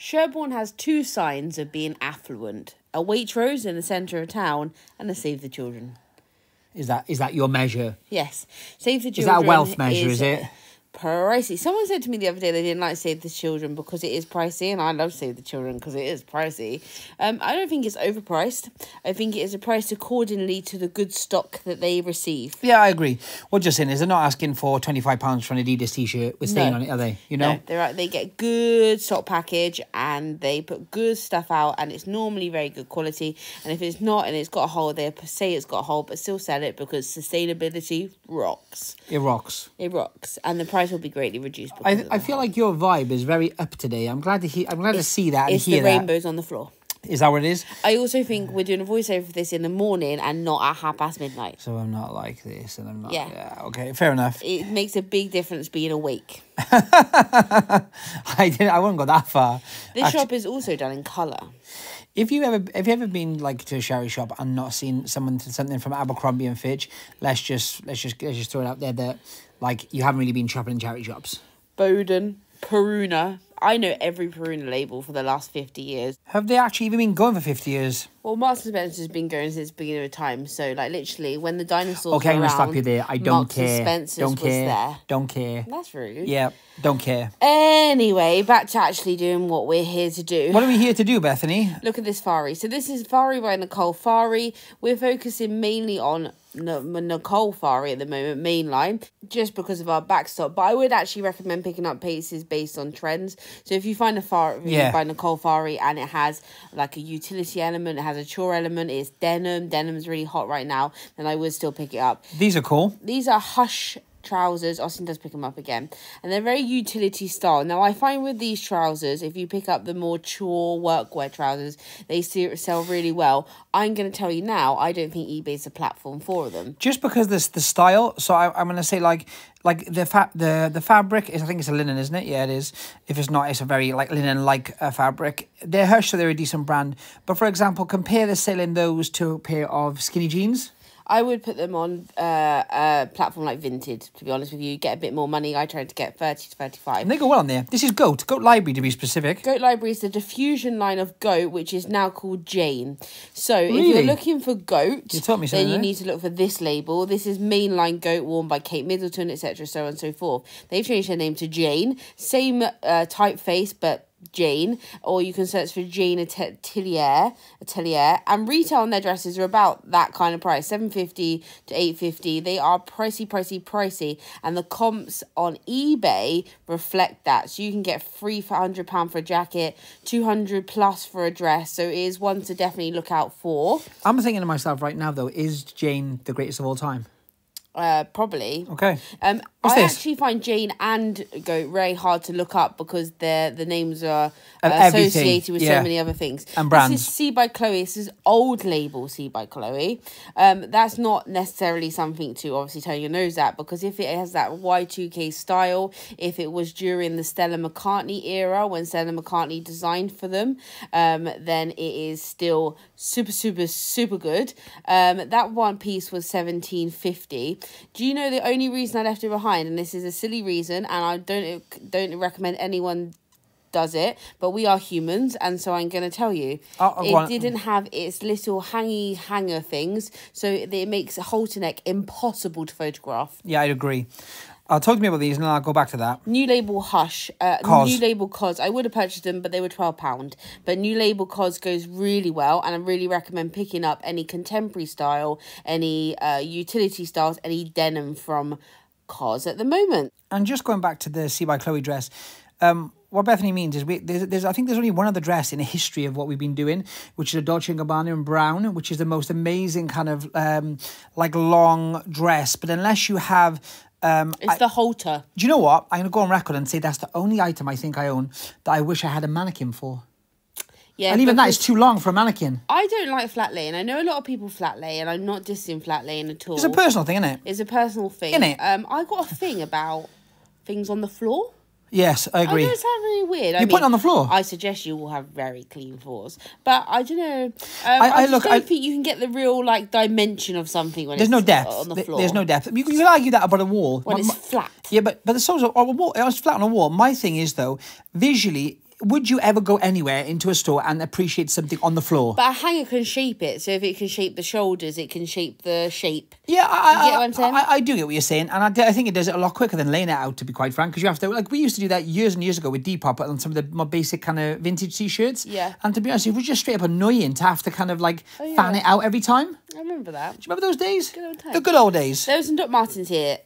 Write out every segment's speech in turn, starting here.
Sherborne has two signs of being affluent: a Waitrose in the centre of town and a Save the Children. Is that your measure? Yes. Save the Children. Is that a wealth measure, is it? Pricey. Someone said to me the other day they didn't like Save the Children because it is pricey, and I love Save the Children because it is pricey. I don't think it's overpriced. I think it is priced accordingly to the good stock that they receive. Yeah, I agree. What you're saying is they're not asking for £25 for an Adidas t-shirt with stain on it, are they? You know? No, they get good stock package and they put good stuff out, and it's normally very good quality. And if it's not and it's got a hole, they say it's got a hole, but still sell it because sustainability rocks. It rocks. It rocks, and the price will be greatly reduced. I feel like your vibe is very up today. I'm glad to see that and hear that. It's the rainbows on the floor. Is that what it is? I also think we're doing a voiceover for this in the morning and not at midnight. So I'm not like this, and I'm not. Yeah. Okay, fair enough. It makes a big difference being awake. I wouldn't go that far. This shop is also done in colour. If you ever been like to a charity shop and not seen something from Abercrombie and Fitch, let's just throw it out there that like you haven't really been shopping in charity shops. Bowden, Peruna. I know every Peruna label for the last 50 years. Have they actually even been going for 50 years? Well, Marks & Spencer's been going since the beginning of time. So, like, literally, when the dinosaurs okay, were around... I'm going to stop you there. I don't Marks care. Spencer's don't was care. there. Don't care. That's rude. Yeah, don't care. Anyway, back to actually doing what we're here to do. What are we here to do, Bethany? Look at this Fari. So this is Fari by Nicole Fari. We're focusing mainly on Nicole Fari at the moment, mainline, just because of our backstop. But I would actually recommend picking up pieces based on trends. So if you find a Fari by Nicole Fari and it has like a utility element, it has a chore element, it's denim's really hot right now, then I would still pick it up. These are cool. These are Hush trousers. Austin does pick them up again, and they're very utility style. Now I find with these trousers, if you pick up the more chore workwear trousers, they sell really well. I'm going to tell you now, I don't think eBay's a platform for them, just because this the style. So I'm going to say like the fabric is, I think it's a linen, isn't it? Yeah, it is. If it's not, it's a very like linen like fabric. They're Hush, so they're a decent brand. But for example, compare the selling those to a pair of skinny jeans. I would put them on a platform like Vinted, to be honest with you. Get a bit more money. I tried to get 30 to 35. And they go well on there. This is Goat Library to be specific. Goat Library is the diffusion line of Goat, which is now called Jane. So if you're looking for Goat, then you need to look for this label. This is mainline Goat, worn by Kate Middleton, etc., so on and so forth. They've changed their name to Jane. Same typeface, but Jane, or you can search for Jane Atelier, and retail on their dresses are about that kind of price, $750 to $850. They are pricey, and the comps on eBay reflect that. So you can get free for £100 for a jacket, 200 plus for a dress. So it is one to definitely look out for. I'm thinking to myself right now though, is Jane the greatest of all time? Probably. Okay. Actually find Jane and Goat very hard to look up because the names are associated with so many other things. And brands. This is C by Chloe. This is old label C by Chloe. That's not necessarily something to obviously turn your nose at, because if it has that Y2K style, if it was during the Stella McCartney era when Stella McCartney designed for them, then it is still super good. That one piece was $17.50. Do you know the only reason I left it behind, and this is a silly reason, and I don't recommend anyone does it, but we are humans, and so I'm going to tell you, it didn't have its little hanger things, so it makes a halter neck impossible to photograph. Yeah, I agree. Talk to me about these and then I'll go back to that. New label Hush. New label Cos. I would have purchased them, but they were £12. But new label Cos goes really well, and I really recommend picking up any contemporary style, any utility styles, any denim from Cos at the moment. And just going back to the C by Chloe dress, what Bethany means is I think there's only one other dress in the history of what we've been doing, which is a Dolce & Gabbana in brown, which is the most amazing kind of like long dress. But unless you have... it's the halter. Do you know what? I'm going to go on record and say that's the only item I think I own that I wish I had a mannequin for. Yeah, and even that is too long for a mannequin. I don't like flat laying. I know a lot of people flat lay, and I'm not dissing flat laying at all. It's a personal thing, isn't it? It's a personal thing. Isn't it? I got a thing about things on the floor. Yes, I agree. I know it sounds really weird. You put it on the floor. I suggest you will have very clean floors, but I don't know. I don't think you can get the real like dimension of something when there's no depth on the floor. There's no depth. You can argue that about a wall when it's flat. Yeah, but the soles of a wall. It was flat on a wall. My thing is though, visually, would you ever go anywhere into a store and appreciate something on the floor? But a hanger can shape it. So if it can shape the shoulders, it can shape the shape. Yeah, You get what I'm saying? I do get what you're saying, and I think it does it a lot quicker than laying it out, to be quite frank, because you have to, like, we used to do that years and years ago with Depop on some of the more basic kind of vintage t-shirts. Yeah. And to be honest, it was just straight up annoying to have to kind of, like, fan it out every time. I remember that. Do you remember those days? Good old times. The good old days. There was some Dr. Martens here.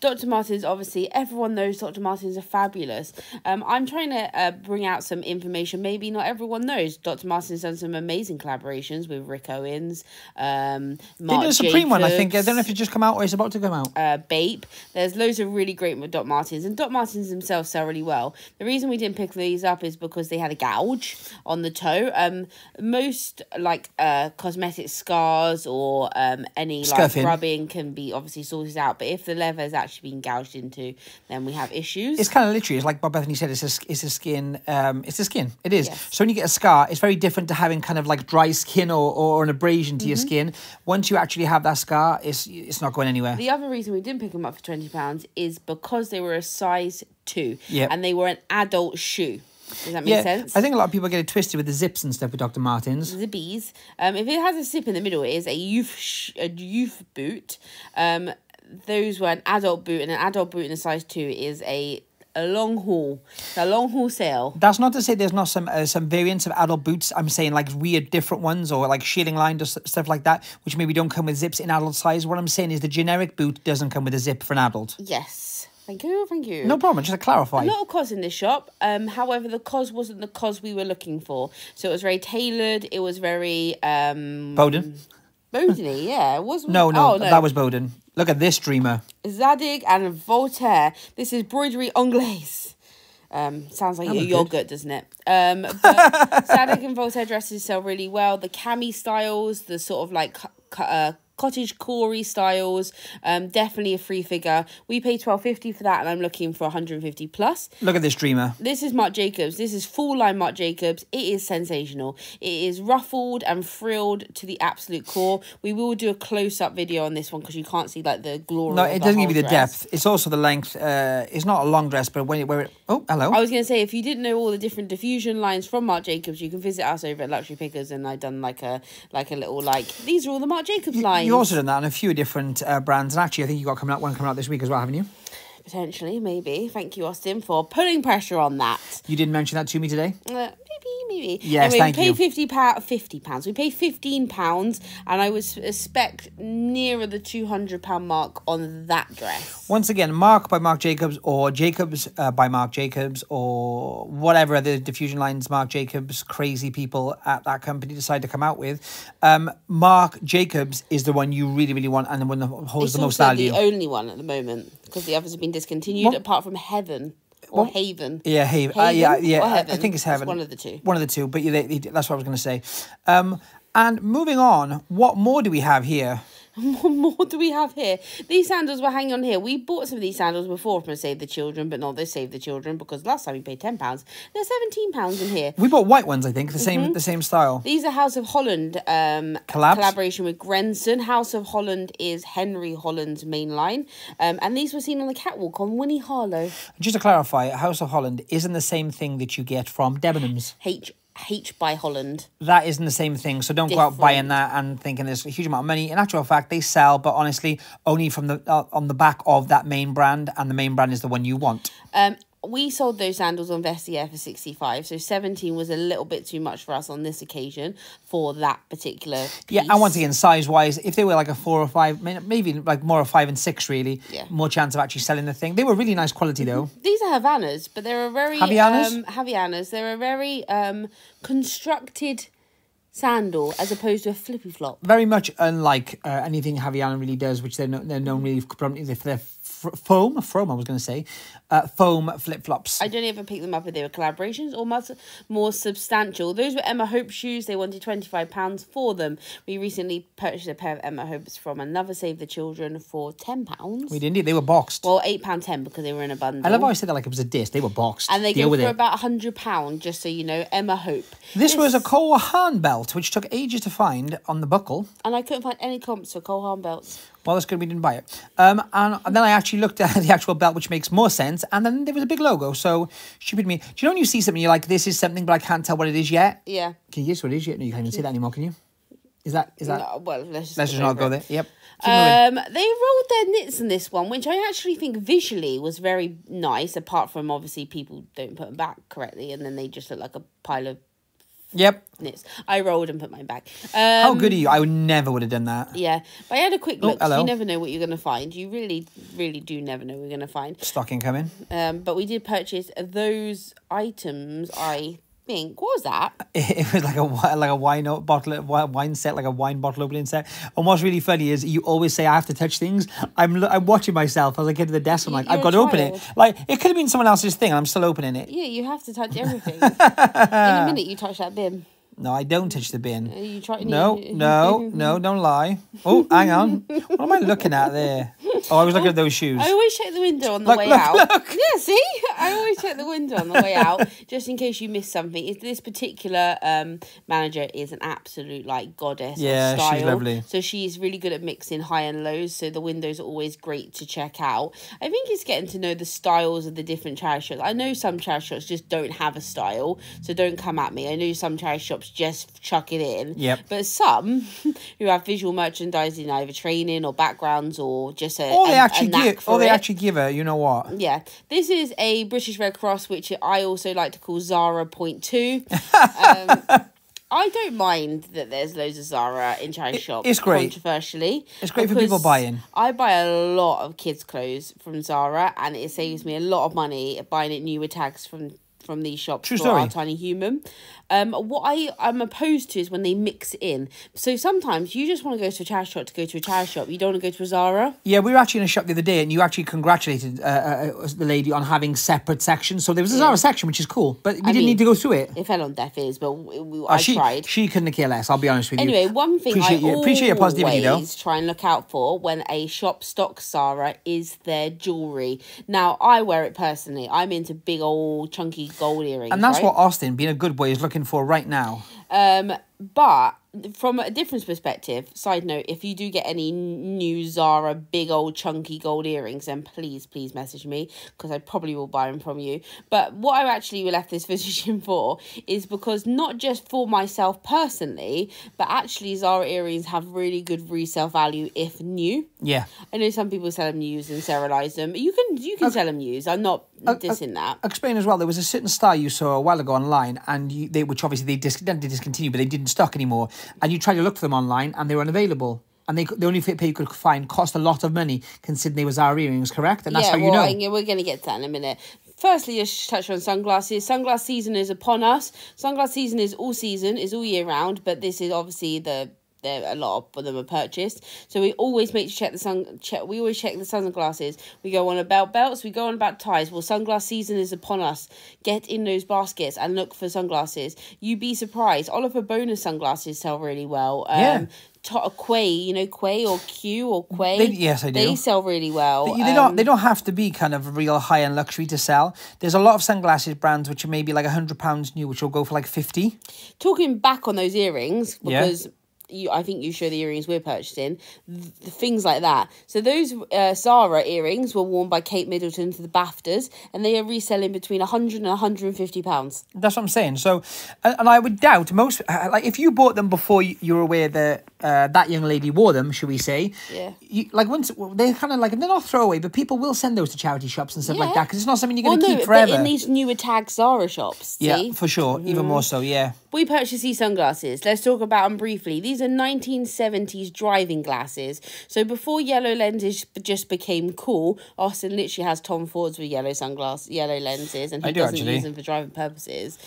Dr. Martens, obviously, everyone knows Dr. Martens are fabulous. I'm trying to bring out some information maybe not everyone knows. Dr. Martens done some amazing collaborations with Rick Owens, Marc They did a Supreme one, I think. I don't know if it's just come out or it's about to come out. Bape. There's loads of really great Dr. Martens, and Dr. Martens themselves sell really well. The reason we didn't pick these up is because they had a gouge on the toe. Most like cosmetic scars or any like rubbing can be obviously sorted out, but if the leather has actually been gouged into, then we have issues. It's kind of literally, it's like Bob Bethany said, it's a skin. It's a skin. It is. Yes. So when you get a scar, it's very different to having kind of like dry skin or an abrasion to your skin. Once you actually have that scar, it's not going anywhere. The other reason we didn't pick them up for £20 is because they were a size 2 Yep. and they were an adult shoe. Does that make sense? I think a lot of people get it twisted with the zips and stuff with Dr. Martens. Zippies. If it has a zip in the middle, it is a youth boot. Those were an adult boot, and an adult boot in a size 2 is a long haul. It's a long haul sale. That's not to say there's not some variants of adult boots. I'm saying like weird different ones or like shading lined or stuff like that, which maybe don't come with zips in adult size. What I'm saying is the generic boot doesn't come with a zip for an adult. Yes. Thank you, thank you. No problem, just to clarify. A lot of COS in this shop. However, the COS wasn't the COS we were looking for. So it was very tailored. It was very... Bowden? Bodeny, yeah. It was. No, that was Bowden. Look at this dreamer. Zadig and Voltaire. This is broderie anglaise. Sounds like a yogurt, doesn't it? But Zadig and Voltaire dresses sell really well. The cami styles, the sort of like cottage core styles, definitely a free figure. We paid $12.50 for that, and I'm looking for 150 plus. Look at this dreamer. This is Marc Jacobs. This is full line Marc Jacobs. It is sensational. It is ruffled and frilled to the absolute core. We will do a close up video on this one because you can't see like the glory. No, of it the doesn't whole give you the dress. depth. It's also the length. It's not a long dress, but when you wear it. Oh, hello. I was going to say, if you didn't know all the different diffusion lines from Marc Jacobs, you can visit us over at Luxury Pickers, and I've done like a little these are all the Marc Jacobs lines. You also done that on a few different brands, and actually I think you got one coming out this week as well, haven't you? Potentially, maybe. Thank you, Austin, for putting pressure on that. You didn't mention that to me today? Maybe. Yes, anyway, thank you. We paid £50. We paid £15, and I would expect nearer the £200 mark on that dress. Once again, Marc by Marc Jacobs, or Jacobs by Marc Jacobs, or whatever the diffusion lines Marc Jacobs crazy people at that company decide to come out with. Marc Jacobs is the one you really, really want, and the one that holds the most value. It's the only one at the moment, because the others have been discontinued, apart from Heaven. Or Haven. Yeah, Haven. Yeah. I think it's Heaven. It's one of the two. One of the two, but that's what I was going to say. And moving on, what more do we have here? What more do we have here? These sandals were hanging on here. We bought some of these sandals before from Save the Children, but not this Save the Children, because last time we paid £10. They're £17 in here. We bought white ones, I think, the same style. These are House of Holland collaboration with Grenson. House of Holland is Henry Holland's main line. And these were seen on the catwalk on Winnie Harlow. Just to clarify, House of Holland isn't the same thing that you get from Debenhams. H by Holland. That isn't the same thing, so don't go out buying that and thinking there's a huge amount of money. In actual fact, they sell, but honestly, only from the on the back of that main brand, and the main brand is the one you want. We sold those sandals on Vestiaire for 65, so 17 was a little bit too much for us on this occasion for that particular piece. Yeah, and once again, size-wise, if they were like a 4 or 5, maybe like more a 5 and 6, really, more chance of actually selling the thing. They were really nice quality, though. These are Havanas, but they're a very... Havianas? They're a very constructed sandal as opposed to a flippy flop. Very much unlike anything Havaiana really does, which they're known really predominantly for their foam flip-flops. I don't ever pick them up if they were collaborations or much more substantial. Those were Emma Hope shoes. They wanted £25 for them. We recently purchased a pair of Emma Hopes from another Save the Children for £10. We did indeed. They were boxed. Well, £8.10 because they were in a bundle. I love how I said that like it was a disc. They were boxed. And they go for about £100, just so you know. Emma Hope. This was a Cole Haan belt. belt, which took ages to find on the buckle. And I couldn't find any comps for Cole Haan belts. Well, that's good we didn't buy it. And then I actually looked at the actual belt, which makes more sense. And then there was a big logo. So, stupid me. Do you know when you see something, you're like, this is something, but I can't tell what it is yet? Yeah. Can you guess what it is yet? No, you can't even say that anymore, can you? Is that? No, well, let's just not go there. Yep. They rolled their knits in this one, which I actually think visually was very nice, apart from obviously people don't put them back correctly and then they just look like a pile of knits. I rolled and put mine back. How good are you? I never would have done that. Yeah. But I had a quick look. Hello. You never know what you're going to find. You really, really do never know what you're going to find. Stocking coming. But we did purchase those items, I think. What was that? It was like a wine bottle, wine set, like a wine bottle opening set. And what's really funny is you always say I have to touch things. I'm watching myself as I get to the desk. I'm like, I've got to open it. Like it could have been someone else's thing, and I'm still opening it. Yeah, you have to touch everything. In a minute, you touch that bin. No, I don't touch the bin. You try. No, don't lie. Oh, hang on. What am I looking at there? Oh, I was looking at those shoes. I always check the window on the way out. Look. Yeah, see? I always check the window on the way out, just in case you miss something. This particular manager is an absolute, like, goddess of style. She's lovely. So she's really good at mixing high and lows, so the windows are always great to check out. I think it's getting to know the styles of the different charity shops. I know some charity shops just don't have a style, so don't come at me. I know some charity shops just chuck it in. Yep. But some who have visual merchandising, either training or backgrounds or just they actually give her, you know what? Yeah. This is a British Red Cross, which I also like to call Zara Point 2. I don't mind that there's loads of Zara in charity shops. It's great. Controversially. It's great for people buying. I buy a lot of kids' clothes from Zara, and it saves me a lot of money buying it newer tags from these shops. True story. Our tiny human. What I'm opposed to is when they mix it in. So sometimes you just want to go to a charity shop to go to a charity shop. You don't want to go to a Zara. Yeah, we were actually in a shop the other day and you actually congratulated the lady on having separate sections. So there was a Zara section, which is cool, but we didn't need to go through it. It fell on deaf ears, but I tried. She couldn't care less, I'll be honest with you. Anyway, one thing appreciate your positivity, though. Try and look out for when a shop stocks Zara is their jewellery. Now, I wear it personally. I'm into big old chunky gold earrings. And that's what Austin, being a good boy, is looking for right now. But from a different perspective, side note, if you do get any new Zara big old chunky gold earrings, then please message me, because I probably will buy them from you. But what I actually left this position for is because not just for myself personally, but actually Zara earrings have really good resale value if new. Yeah. I know some people sell them used and sterilize them. You can sell them used. I'm not dissing that. Explain as well, there was a certain style you saw a while ago online, and which obviously they discontinued, but they didn't stock anymore. And you tried to look for them online, and they were unavailable. And the only pair you could find cost a lot of money, considering they were Zara earrings, correct? And that's how you know. Yeah, we're going to get to that in a minute. Firstly, just touch on sunglasses. Sunglass season is upon us. Sunglass season is all year round, but this is obviously a lot of them are purchased, so we always make sure we always check the sunglasses. We go on about belts, we go on about ties. Well, sunglass season is upon us. Get in those baskets and look for sunglasses. You'd be surprised. Oliver Bonus sunglasses sell really well. Quay, you know, Quay or Q or Quay. Yes, I do. They sell really well. They don't have to be kind of real high-end luxury to sell. There's a lot of sunglasses brands which are maybe like £100 new, which will go for like 50. Talking back on those earrings, because I think you show the earrings we're purchasing, things like that. So those Zara earrings were worn by Kate Middleton to the BAFTAs, and they are reselling between £100 and £150. That's what I'm saying. So, and I would doubt most, like if you bought them before you were aware that that young lady wore them, should we say? Yeah. Once they're kind of like, they're not throwaway, but people will send those to charity shops and stuff like that, because it's not something you're going to keep forever. But in these newer tag Zara shops, see? Yeah, for sure. Even more so, yeah. We purchased these sunglasses. Let's talk about them briefly. These are 1970s driving glasses. So before yellow lenses just became cool, Austin literally has Tom Fords with yellow lenses, and he doesn't use them for driving purposes.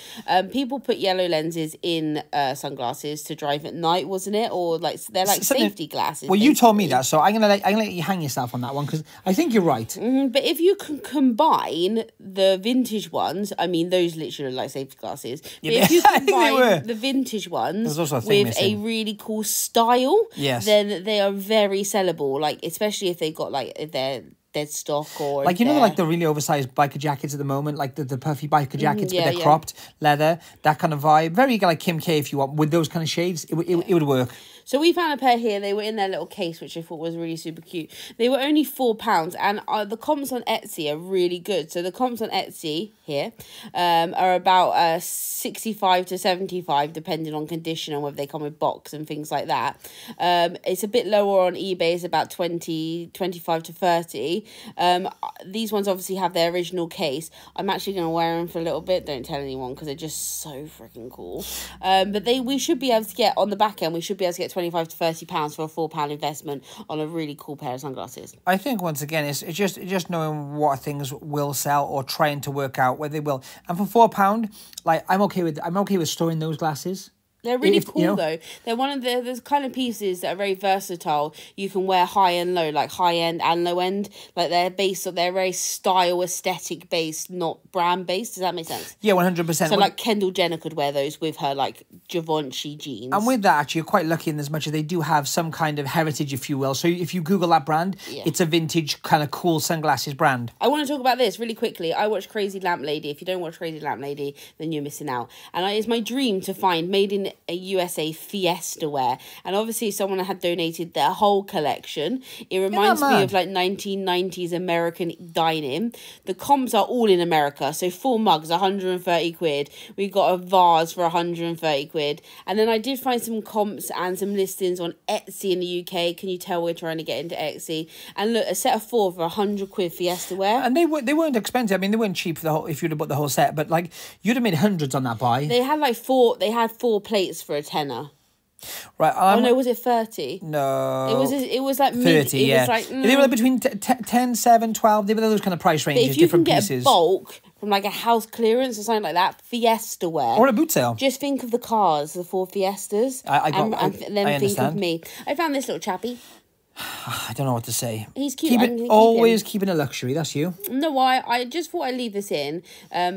People put yellow lenses in sunglasses to drive at night, wasn't it? Or like they're like safety glasses. Well, you told me that, so I'm gonna let you hang yourself on that one, because I think you're right. But if you can combine the vintage ones, I mean, those literally are like safety glasses. But if you combine the vintage ones with a really cool style, then they are very sellable. Like, especially if they got like, if they're dead stock or like, you know, like the really oversized biker jackets at the moment, like the puffy biker jackets, but they're cropped leather, that kind of vibe. Very like Kim K, if you want, with those kind of shades, it would work. So we found a pair here. They were in their little case, which I thought was really super cute. They were only £4, and the comps on Etsy are really good. So the comps on Etsy here are about 65 to 75, depending on condition and whether they come with box and things like that. It's a bit lower on eBay. It's about 25 to 30. These ones obviously have their original case. I'm actually going to wear them for a little bit. Don't tell anyone because they're just so freaking cool. But we should be able to get, on the back end, we should be able to get 25 to 30 pounds for a £4 investment on a really cool pair of sunglasses. I think once again it's just knowing what things will sell or trying to work out whether they will. And for £4, like I'm okay with storing those glasses. They're really cool, though. They're one of the kind of pieces that are very versatile. You can wear high and low, like high end and low end. Like they're very style aesthetic based, not brand based. Does that make sense? Yeah, 100%. So like Kendall Jenner could wear those with her like Givenchy jeans. And with that, actually, you're quite lucky in as much as they do have some kind of heritage, if you will. So if you Google that brand, it's a vintage kind of cool sunglasses brand. I want to talk about this really quickly. I watch Crazy Lamp Lady. If you don't watch Crazy Lamp Lady, then you're missing out. And it's my dream to find made in a USA Fiesta wear, and obviously someone had donated their whole collection. It reminds me of like 1990s American dining. The comps are all in America, so 4 mugs 130 quid. We got a vase for 130 quid, and then I did find some comps and some listings on Etsy in the UK. Can you tell we're trying to get into Etsy? And look, a set of 4 for 100 quid Fiesta wear, and they weren't expensive. I mean, they weren't cheap for the whole, if you'd have bought the whole set, but like you'd have made hundreds on that buy. They had like 4 plates for a tenner. Right. Oh no, was it 30? No. It was like 30, it was like they were like between 10, 7, 12. They were those kind of price ranges, but if you different can get pieces. A bulk from like a house clearance or something like that, Fiesta wear. Or a boot sale. Just think of the cars, the 4 Fiestas. And then think of me. I found this little chappy. I don't know what to say. He's cute. Keeping a luxury. That's you. No, I just thought I'd leave this in,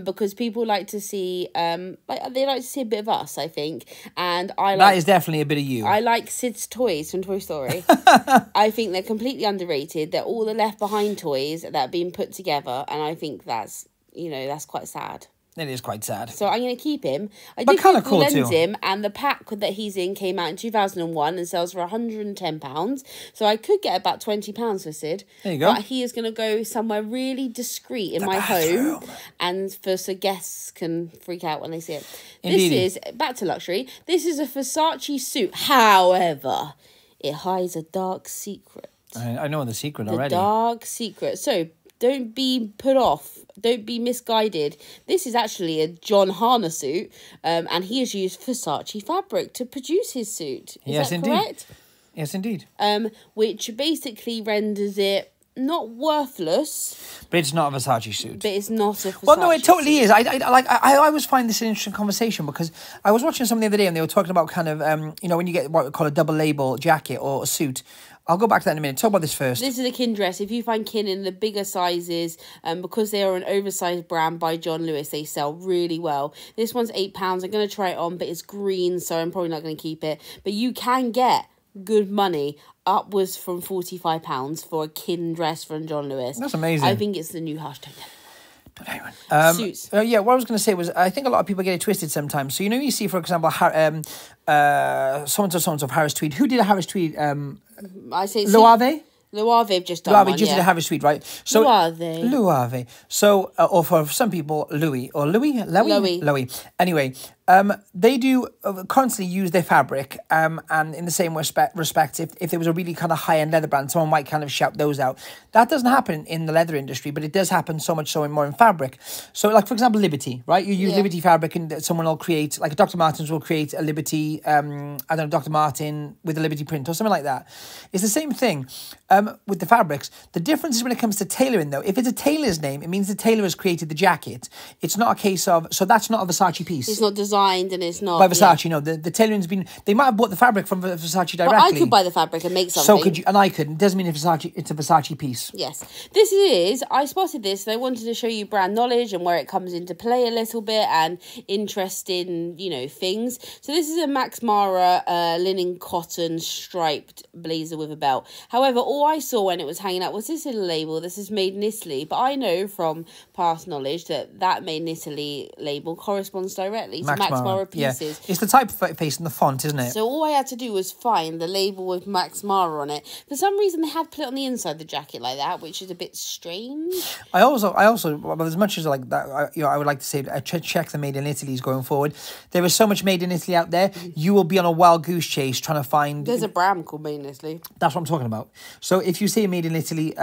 because people like to see, they like to see a bit of us, I think, and that is definitely a bit of you. I like Sid's toys from Toy Story. I think they're completely underrated. They're all the left behind toys that have been put together, and I think that's quite sad. It is quite sad. So I'm going to keep him. I did lend him, and the pack that he's in came out in 2001 and sells for £110. So I could get about £20 for Sid. There you go. But he is going to go somewhere really discreet in my home, and so guests can freak out when they see it. Indeed. This is, back to luxury, this is a Versace suit. However, it hides a dark secret. I know the secret already. The dark secret. So don't be put off. Don't be misguided. This is actually a John Harner suit, and he has used Versace fabric to produce his suit. Is that correct? Yes, indeed. Which basically renders it not worthless. But it's not a Versace suit. But it's not a Versace Well, no, it totally is. I always find this an interesting conversation, because I was watching something the other day and they were talking about kind of, when you get what we call a double label jacket or a suit. I'll go back to that in a minute. Talk about this first. This is a Kin dress. If you find Kin in the bigger sizes, because they are an oversized brand by John Lewis, they sell really well. This one's £8. I'm going to try it on, but it's green, so I'm probably not going to keep it. But you can get good money, upwards from £45 for a Kin dress from John Lewis. That's amazing. I think it's the new hashtag. Suits. Yeah, what I was going to say was, I think a lot of people get it twisted sometimes. So, you see, for example, so-and-so Harris Tweed. Who did a Harris Tweed? I say Loave? Loave have just done one, just did a Harris Tweed, right? So Loave. So, or for some people, Louis. Anyway, they do constantly use their fabric, and in the same respect, if there was a really kind of high-end leather brand, someone might kind of shout those out. That doesn't happen in the leather industry, but it does happen so much so more in fabric. So, like, for example, Liberty, right? You use Liberty fabric, and someone will create, like Dr. Martens will create a Liberty, Dr. Martin with a Liberty print or something like that. It's the same thing with the fabrics. The difference is when it comes to tailoring, though. If it's a tailor's name, it means the tailor has created the jacket. It's not a case of, so that's not a Versace piece. It's not designed designed and it's not by Versace. No, the tailoring's been. They might have bought the fabric from Versace directly. But I could buy the fabric and make something. So could you, and I couldn't. Doesn't mean it's a Versace piece. Yes, this is. I spotted this and I wanted to show you brand knowledge and where it comes into play a little bit and interest in, you know, things. So this is a Max Mara linen cotton striped blazer with a belt. However, all I saw when it was hanging out was this little label. This is made in Italy, but I know from past knowledge that made in Italy label corresponds directly to Max Mara pieces. Yeah. It's the typeface and the font, isn't it? So all I had to do was find the label with Max Mara on it. For some reason, they had put it on the inside of the jacket like that, which is a bit strange. I also, well, as much as like that, I would like to say, check the made in Italy's going forward. There is so much made in Italy out there. You will be on a wild goose chase trying to find. There's a brand called Made in Italy. That's what I'm talking about. So if you see a made in Italy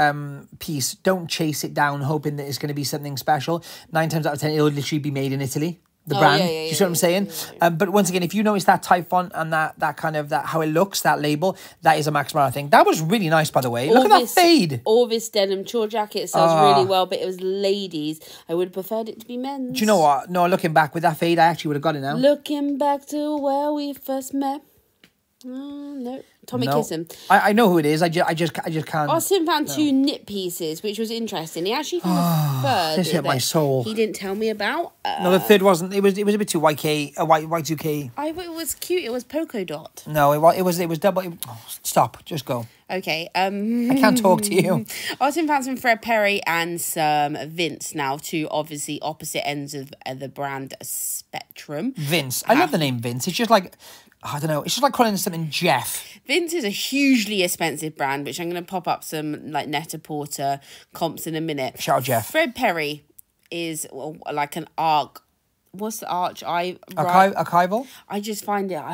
piece, don't chase it down hoping that it's going to be something special. 9 times out of 10, it'll literally be made in Italy. The brand, you see what I'm saying? Yeah. But once again, if you notice that type font and that kind of how it looks, that label, that is a Max Mara thing. That was really nice, by the way. Look at that fade. All this denim chore jacket sells really well, but it was ladies. I would have preferred it to be men's. Do you know what? No, looking back with that fade, I actually would have got it now. Looking back to where we first met. No, Tommy Kissem. I know who it is. I just can't. Austin found 2 knit pieces, which was interesting. He actually found a third. This hit my soul. He didn't tell me about. No, the third wasn't. It was a bit too Y2K. It was cute. It was polka dot. No, it was double. Stop. Just go. Okay. I can't talk to you. Austin found some Fred Perry and some Vince now, 2 obviously opposite ends of the brand spectrum. Vince. I love the name Vince. It's just like. I don't know. It's just like calling something Jeff. Vince is a hugely expensive brand, which I'm going to pop up some like Net-a-Porter comps in a minute. Shout out Jeff. Fred Perry is like an arc. What's the archival? I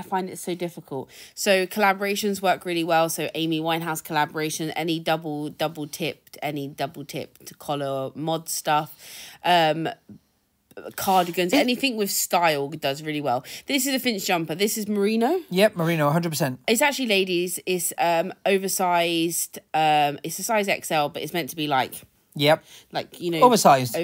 find it so difficult. So collaborations work really well. So Amy Winehouse collaboration, any double tipped collar mod stuff. Cardigans, anything with style does really well. This is a Finch jumper. This is merino. Yep, merino, 100%. It's actually ladies. It's oversized. It's a size XL, but it's meant to be like. Yep. Like, you know. Oversized.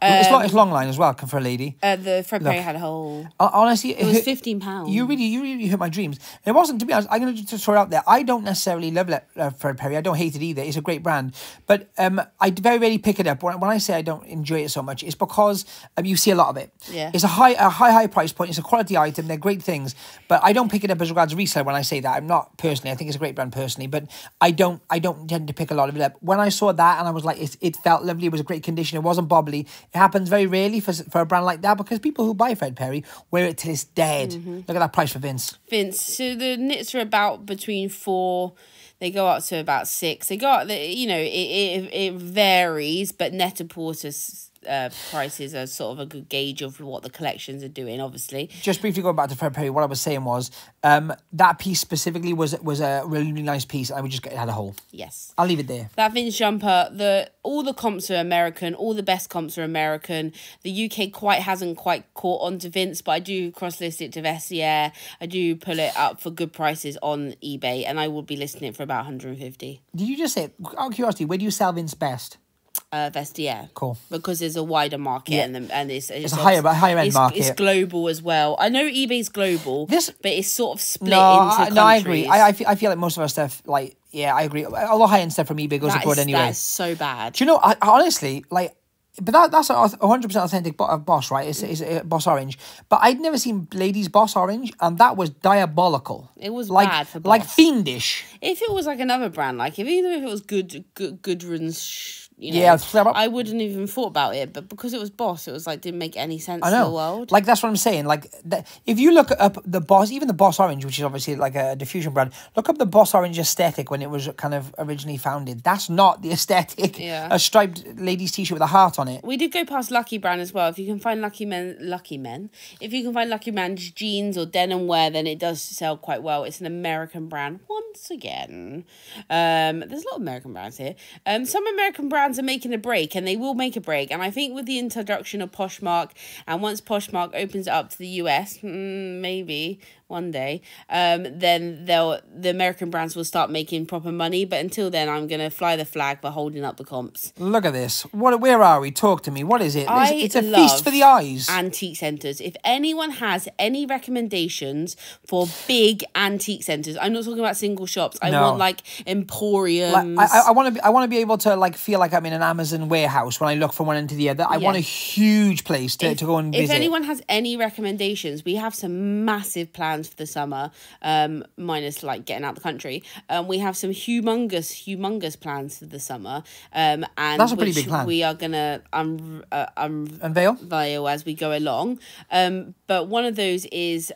It's long line as well for a lady. The Fred Perry had a whole. Honestly, it was £15. You really hurt my dreams. It wasn't, to be honest. I'm going to just throw it out there. I don't necessarily love Fred Perry. I don't hate it either. It's a great brand, but I very rarely pick it up. When I say I don't enjoy it so much, it's because you see a lot of it. Yeah. It's a high price point. It's a quality item. They're great things, but I don't pick it up as regards resale. When I say that, I'm not personally. I think it's a great brand personally, but I don't tend to pick a lot of it up. When I saw that and I was like, it felt lovely. It was a great condition. It wasn't bobbly. It happens very rarely for a brand like that because people who buy Fred Perry wear it till it's dead. Look at that price for Vince. So the knits are about between 4. They go up to about 6. They go up. It varies, but Net-a-Porter's prices are sort of a good gauge of what the collections are doing, obviously. Just briefly going back to Fred Perry, what I was saying was that piece specifically was a really nice piece. I would just had a hole. Yes. I'll leave it there. That Vince jumper, all the comps are American. All the best comps are American. The UK hasn't quite caught on to Vince, but I do cross-list it to Vestiaire. I do pull it up for good prices on eBay, and I will be listing it for about 150. Did you just say, out of curiosity, where do you sell Vince best? Vestiaire. Cool. Because there's a wider market and it's a higher end market. It's global as well. I know eBay's global, but it's sort of split into countries. No, I agree. I feel like most of our stuff, like, yeah, I agree. All the high-end stuff from eBay goes abroad anyway. That's so bad. Do you know, I honestly, like, but that's 100% authentic Boss, right? It's Boss Orange. But I'd never seen ladies Boss Orange, and that was diabolical. It was like, bad for Boss. Like fiendish. If it was like another brand, like even if it was Gudrun's, I wouldn't even thought about it. But because it was Boss, it was like didn't make any sense in the world. Like that's what I'm saying. Like if you look up the Boss, even the Boss Orange, which is obviously like a diffusion brand, look up the Boss Orange aesthetic when it was kind of originally founded. That's not the aesthetic. Yeah. A striped ladies t-shirt with a heart on it. We did go past Lucky Brand as well. If you can find Lucky Men, if you can find Lucky Man's jeans or denim wear, then it does sell quite well. It's an American brand once again. There's a lot of American brands here. Some American brands brands are making a break, and they will make a break. And I think with the introduction of Poshmark, and once Poshmark opens it up to the US, maybe one day, then the American brands will start making proper money. But until then, I'm gonna fly the flag for holding up the comps. Look at this. Where are we? Talk to me. What is it? It's a feast for the eyes. Antique centres. If anyone has any recommendations for big antique centres, I'm not talking about single shops. I want like emporiums. Like, I want to be able to like feel like I'm in an Amazon warehouse when I look from one end to the other. I want a huge place to go and visit. If anyone has any recommendations, we have some massive plans for the summer, minus like getting out the country. We have some humongous plans for the summer, and that's a pretty big plan. We are gonna unveil as we go along. But one of those is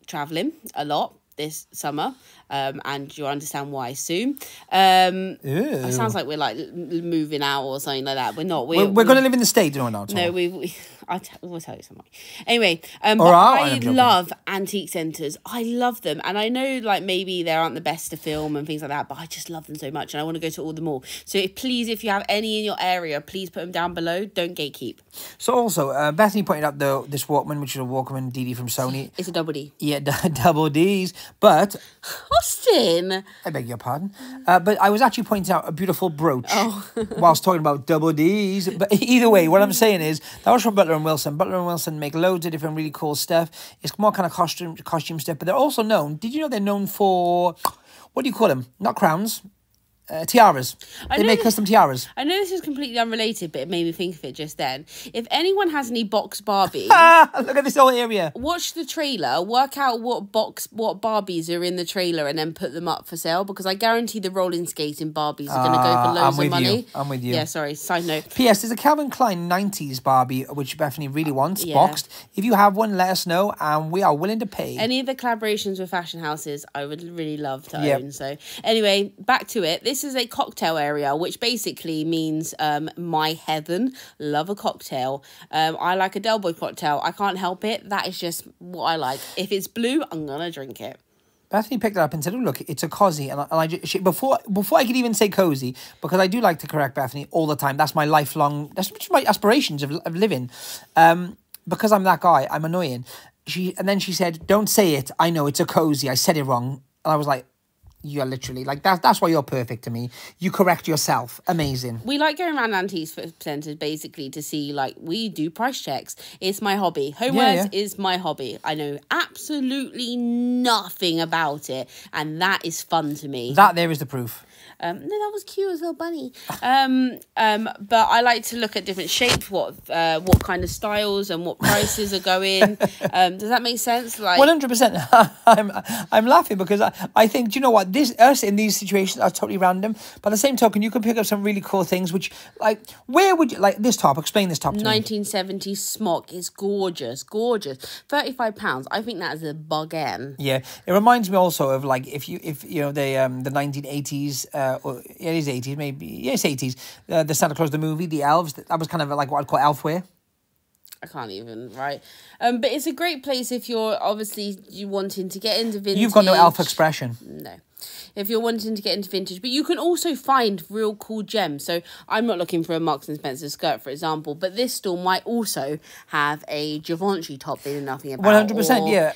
traveling a lot this summer, and you'll understand why soon. It sounds like we're like moving out or something like that. We're not. We're going to live in the States, no, not. No, we'll tell you something. Anyway, but I love antique centres. I love them, and I know like maybe they aren't the best to film and things like that, but I just love them so much, and I want to go to all them all. So please, if you have any in your area, please put them down below. Don't gatekeep. So also, Bethany pointed out this Walkman, which is a Walkman DD from Sony. It's a double D. Yeah, double Ds. But Austin, I beg your pardon. But I was actually pointing out a beautiful brooch whilst talking about double Ds. But either way, what I'm saying is that was from Butler & Wilson. Butler & Wilson make loads of different really cool stuff. It's more kind of costume stuff, but they're also known. Did you know they're known for, what do you call them? Not crowns. Tiaras. They make custom tiaras. I know this is completely unrelated, but it made me think of it just then. If anyone has any box Barbies, look at this whole area. Watch the trailer, work out what Barbies are in the trailer, and then put them up for sale. Because I guarantee the rolling skating Barbies are going to go for loads of money. I'm with you. Yeah, sorry. Side note. P.S. There's a Calvin Klein 90s Barbie, which Bethany really wants, boxed. If you have one, let us know, and we are willing to pay. Any of the collaborations with fashion houses, I would really love to own. So anyway, back to it. This is a cocktail area, which basically means my heaven. Love a cocktail. I like a Del Boy cocktail. I can't help it. That is just what I like. If it's blue, I'm gonna drink it. Bethany picked it up and said, "Oh look, it's a cozy." And before I could even say cozy, because I do like to correct Bethany all the time. That's my lifelong. That's my aspirations of living. Because I'm that guy, I'm annoying. Then she said, "Don't say it. I know it's a cozy. I said it wrong." And I was like, you're literally like that's why you're perfect to me. You correct yourself. Amazing. We like going around antiques centres basically to see, like, we do price checks. It's my hobby. Homewares is my hobby. I know absolutely nothing about it, and that is fun to me. That there is the proof. No, that was cute as a little bunny. But I like to look at different shapes, what kind of styles and what prices are going. Does that make sense? Like 100%. I'm laughing because I think, do you know what? Us in these situations are totally random. But at the same token, you can pick up some really cool things. Which, like, where would you like this top? Explain this top to me. 1970s smock is gorgeous, gorgeous. £35. I think that is a bargain. Yeah, it reminds me also of, like, if you know the 1980s. Or it is 80s, maybe. Yes, 80s. The Santa Claus, the movie, the elves. That was kind of like what I'd call elfwear. I can't even, right? But it's a great place if you're obviously wanting to get into vintage. You've got no elf expression. No. If you're wanting to get into vintage. But you can also find real cool gems. So I'm not looking for a Marks & Spencer skirt, for example. But this store might also have a Givenchy top they know nothing about. 100%, yeah.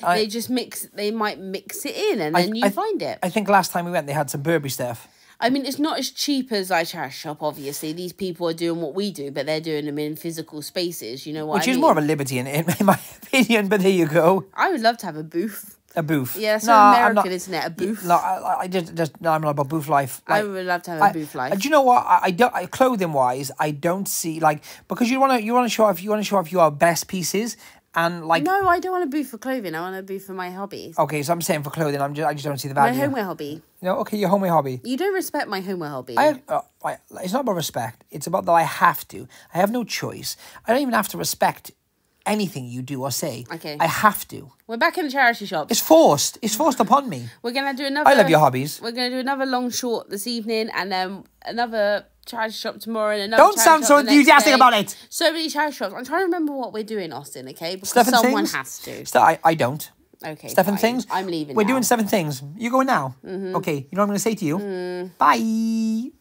They might mix it in and then you find it. I think last time we went, they had some Burberry stuff. I mean, it's not as cheap as like charity shop, obviously. These people are doing what we do, but they're doing them in physical spaces, you know what I mean? Which is more of a liberty in my opinion, but there you go. I would love to have a booth. A booth? Yeah, so American, isn't it? A booth? No, I'm not about booth life. Like, I would love to have a booth life. Do you know what? Clothing-wise, I don't see, like, because you want to show off your best pieces. And like, no, I don't want a booth for clothing. I want a booth for my hobbies. Okay, so I'm saying for clothing, I just don't see the value. My homeware hobby. No, okay, your homeware hobby. You don't respect my homeware hobby. It's not about respect. It's about that I have to. I have no choice. I don't even have to respect anything you do or say. Okay. I have to. We're back in the charity shop. It's forced. It's forced upon me. We're gonna do another. I love your hobbies. We're gonna do another long short this evening, and then another charity shop tomorrow, and another. Don't sound so enthusiastic about it. So many charity shops. I'm trying to remember what we're doing, Austin. Okay, because someone has to. I don't. Okay. Stephen Things. I'm leaving. We're doing 7 things. You going now? Okay. You know what I'm going to say to you? Bye.